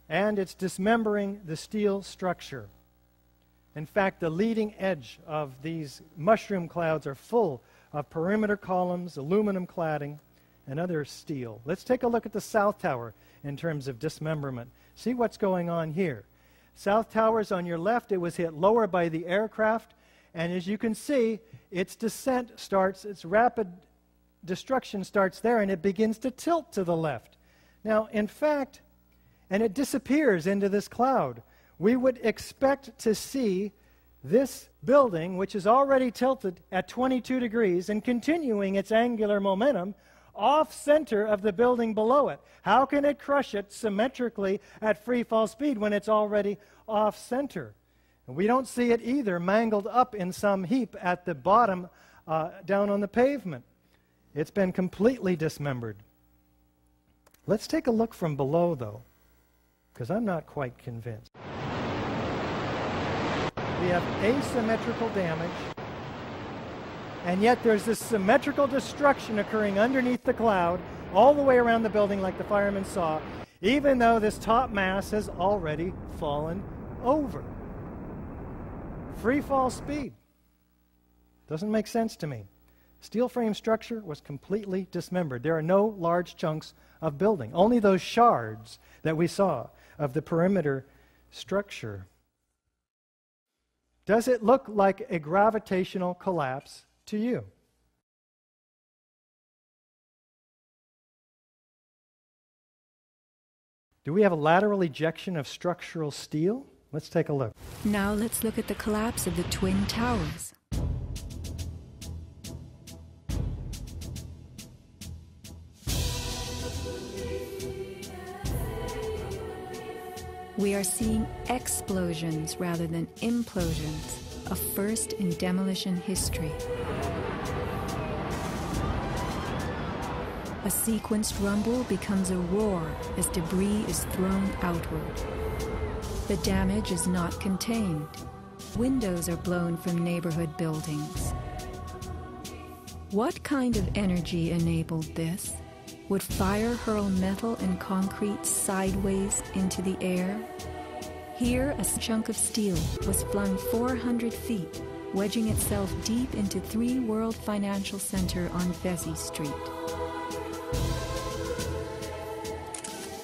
and it's dismembering the steel structure. In fact, the leading edge of these mushroom clouds are full of perimeter columns, aluminum cladding, and other steel. Let's take a look at the South Tower in terms of dismemberment. See what's going on here. South Tower's on your left. It was hit lower by the aircraft, and as you can see, its descent starts, its rapid destruction starts there, and it begins to tilt to the left. Now, in fact, and it disappears into this cloud. We would expect to see this building, which is already tilted at 22 degrees and continuing its angular momentum, off-center of the building below it. How can it crush it symmetrically at free fall speed when it's already off-center? And we don't see it either mangled up in some heap at the bottom down on the pavement. It's been completely dismembered. Let's take a look from below, though, because I'm not quite convinced. We have asymmetrical damage, and yet there's this symmetrical destruction occurring underneath the cloud all the way around the building like the firemen saw, even though this top mass has already fallen over. Free fall speed. Doesn't make sense to me. Steel frame structure was completely dismembered. There are no large chunks of building, only those shards that we saw of the perimeter structure. Does it look like a gravitational collapse to you? Do we have a lateral ejection of structural steel? Let's take a look. Now let's look at the collapse of the Twin Towers. We are seeing explosions rather than implosions, a first in demolition history. A sequenced rumble becomes a roar as debris is thrown outward. The damage is not contained. Windows are blown from neighborhood buildings. What kind of energy enabled this? Would fire hurl metal and concrete sideways into the air? Here, a chunk of steel was flung 400 feet, wedging itself deep into 3 World Financial Center on Vesey Street.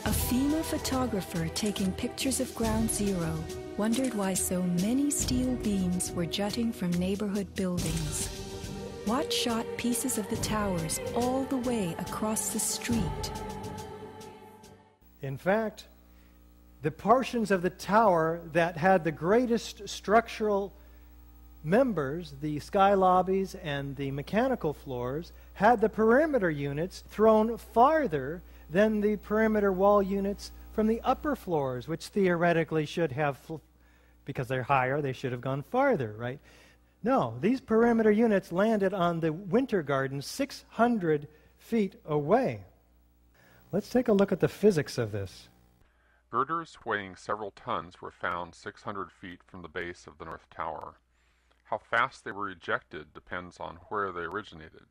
A FEMA photographer taking pictures of Ground Zero wondered why so many steel beams were jutting from neighborhood buildings. What shot pieces of the towers all the way across the street? In fact, the portions of the tower that had the greatest structural members, the sky lobbies and the mechanical floors, had the perimeter units thrown farther than the perimeter wall units from the upper floors, which theoretically should have, because they're higher, they should have gone farther, right? No, these perimeter units landed on the Winter Garden 600 feet away. Let's take a look at the physics of this. Girders weighing several tons were found 600 feet from the base of the North Tower. How fast they were ejected depends on where they originated.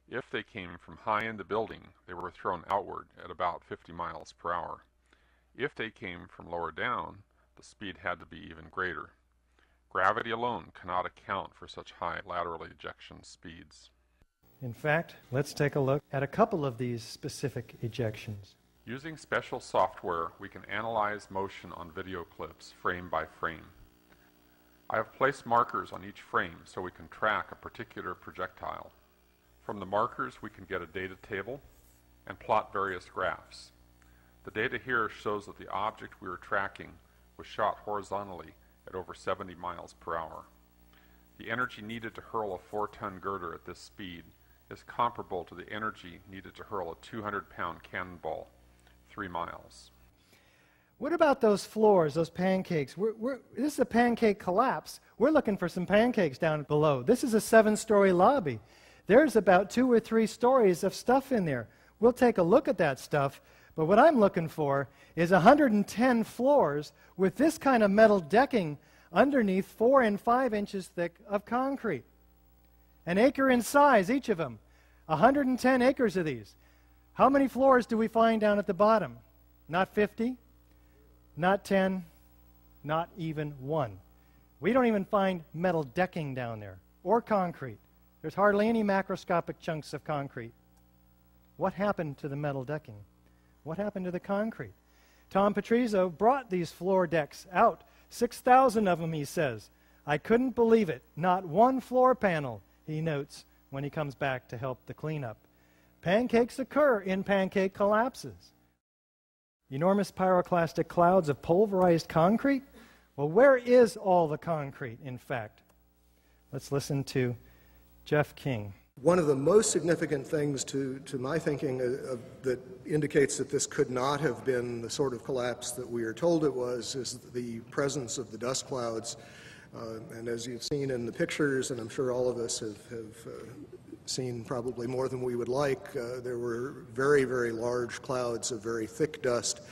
If they came from high in the building, they were thrown outward at about 50 miles per hour. If they came from lower down, the speed had to be even greater. Gravity alone cannot account for such high lateral ejection speeds. In fact, let's take a look at a couple of these specific ejections. Using special software, we can analyze motion on video clips frame by frame. I have placed markers on each frame so we can track a particular projectile. From the markers, we can get a data table and plot various graphs. The data here shows that the object we were tracking was shot horizontally at over 70 miles per hour. The energy needed to hurl a 4-ton girder at this speed is comparable to the energy needed to hurl a 200-pound cannonball 3 miles. What about those floors, those pancakes? This is a pancake collapse. We're looking for some pancakes down below. This is a 7-story lobby. There's about 2 or 3 stories of stuff in there. We'll take a look at that stuff, but what I'm looking for is 110 floors with this kind of metal decking underneath 4 and 5 inches thick of concrete. An acre in size, each of them. 110 acres of these. How many floors do we find down at the bottom? Not 50? Not 10, not even 1. We don't even find metal decking down there, or concrete. There's hardly any macroscopic chunks of concrete. What happened to the metal decking? What happened to the concrete? Tom Patrizio brought these floor decks out, 6,000 of them, he says. I couldn't believe it. Not one floor panel, he notes when he comes back to help the cleanup. Pancakes occur in pancake collapses. Enormous pyroclastic clouds of pulverized concrete? Well, where is all the concrete, in fact? Let's listen to Jeff King. One of the most significant things to my thinking that indicates that this could not have been the sort of collapse that we are told it was is the presence of the dust clouds. And as you've seen in the pictures, and I'm sure all of us have seen probably more than we would like, there were very, very large clouds of very thick dust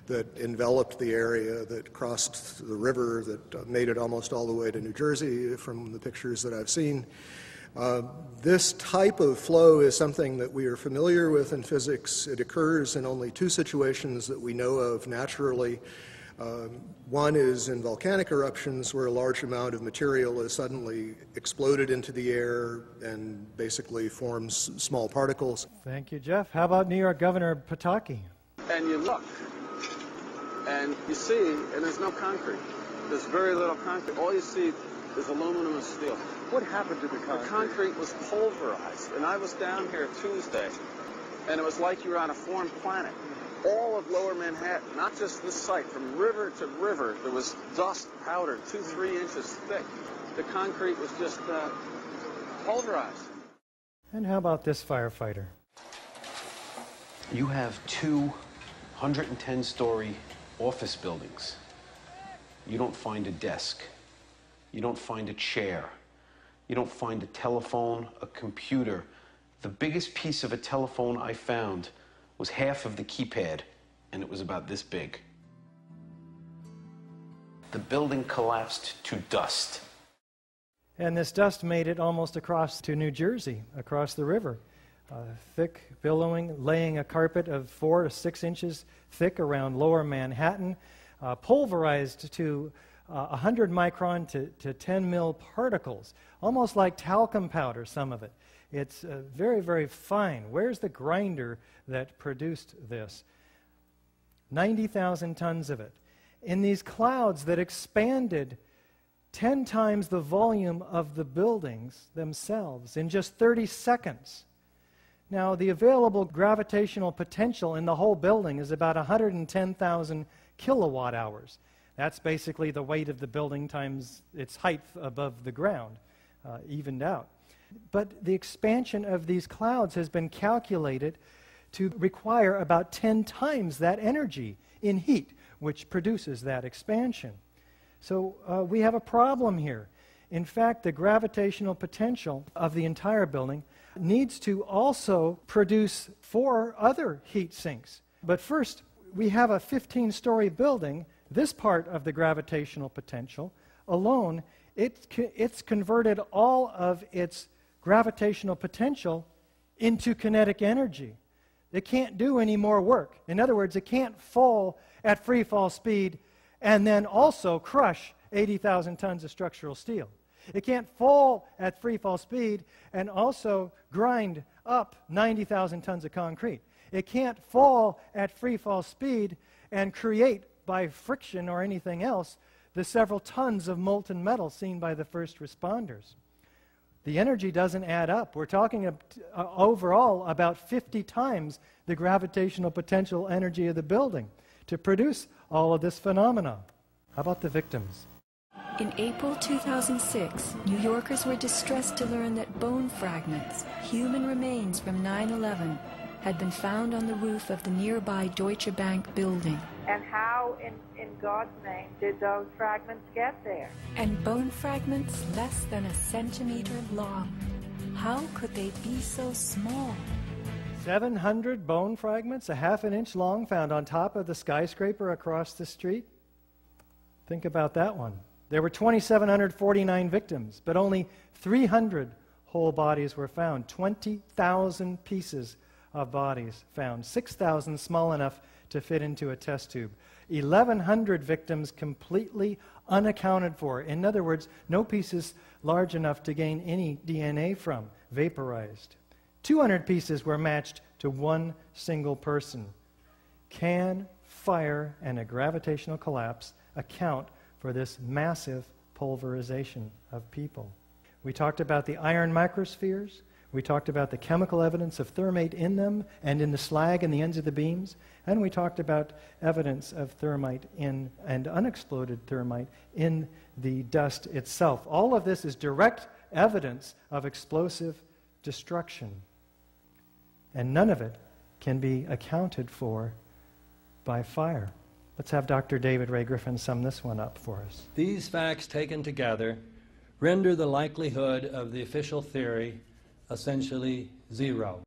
that enveloped the area, that crossed the river, that made it almost all the way to New Jersey from the pictures that I've seen. This type of flow is something that we are familiar with in physics. It occurs in only two situations that we know of naturally. One is in volcanic eruptions, where a large amount of material is suddenly exploded into the air and basically forms small particles. Thank you, Jeff. How about New York Governor Pataki? And you look, and you see, and there's no concrete. There's very little concrete. All you see is aluminum and steel. What happened to the concrete? The concrete was pulverized. And I was down here Tuesday, and it was like you were on a foreign planet. All of lower Manhattan, not just this site, from river to river, there was dust powder 2-3 inches thick. The concrete was just pulverized. And how about this firefighter? You have 2 110-story office buildings. You don't find a desk. You don't find a chair. You don't find a telephone, a computer. The biggest piece of a telephone I found was half of the keypad, and it was about this big. The building collapsed to dust. And this dust made it almost across to New Jersey, across the river. Thick, billowing, laying a carpet of 4 to 6 inches thick around lower Manhattan, pulverized to 100 micron to 10 mil particles, almost like talcum powder, some of it. It's very, very fine. Where's the grinder that produced this? 90,000 tons of it. In these clouds that expanded 10 times the volume of the buildings themselves in just 30 seconds. Now, the available gravitational potential in the whole building is about 110,000 kilowatt hours. That's basically the weight of the building times its height above the ground, evened out. But the expansion of these clouds has been calculated to require about 10 times that energy in heat, which produces that expansion. So we have a problem here. In fact, the gravitational potential of the entire building needs to also produce 4 other heat sinks. But first, we have a 15-story building. This part of the gravitational potential alone, it's converted all of its gravitational potential into kinetic energy. It can't do any more work. In other words, it can't fall at free fall speed and then also crush 80,000 tons of structural steel. It can't fall at free fall speed and also grind up 90,000 tons of concrete. It can't fall at free fall speed and create by friction or anything else the several tons of molten metal seen by the first responders. The energy doesn't add up. We're talking overall about 50 times the gravitational potential energy of the building to produce all of this phenomena. How about the victims? In April 2006, New Yorkers were distressed to learn that bone fragments, human remains from 9/11, had been found on the roof of the nearby Deutsche Bank building. And how, in God's name, did those fragments get there? And bone fragments less than a centimeter long. How could they be so small? 700 bone fragments, a half an inch long, found on top of the skyscraper across the street? Think about that one. There were 2,749 victims, but only 300 whole bodies were found. 20,000 pieces of bodies found. 6,000 small enough to fit into a test tube. 1,100 victims completely unaccounted for. In other words, no pieces large enough to gain any DNA from, vaporized. 200 pieces were matched to one single person. Can fire and a gravitational collapse account for this massive pulverization of people? We talked about the iron microspheres. We talked about the chemical evidence of thermate in them and in the slag in the ends of the beams. And we talked about evidence of thermite in and unexploded thermite in the dust itself. All of this is direct evidence of explosive destruction. And none of it can be accounted for by fire. Let's have Dr. David Ray Griffin sum this one up for us. These facts taken together render the likelihood of the official theory essentially zero.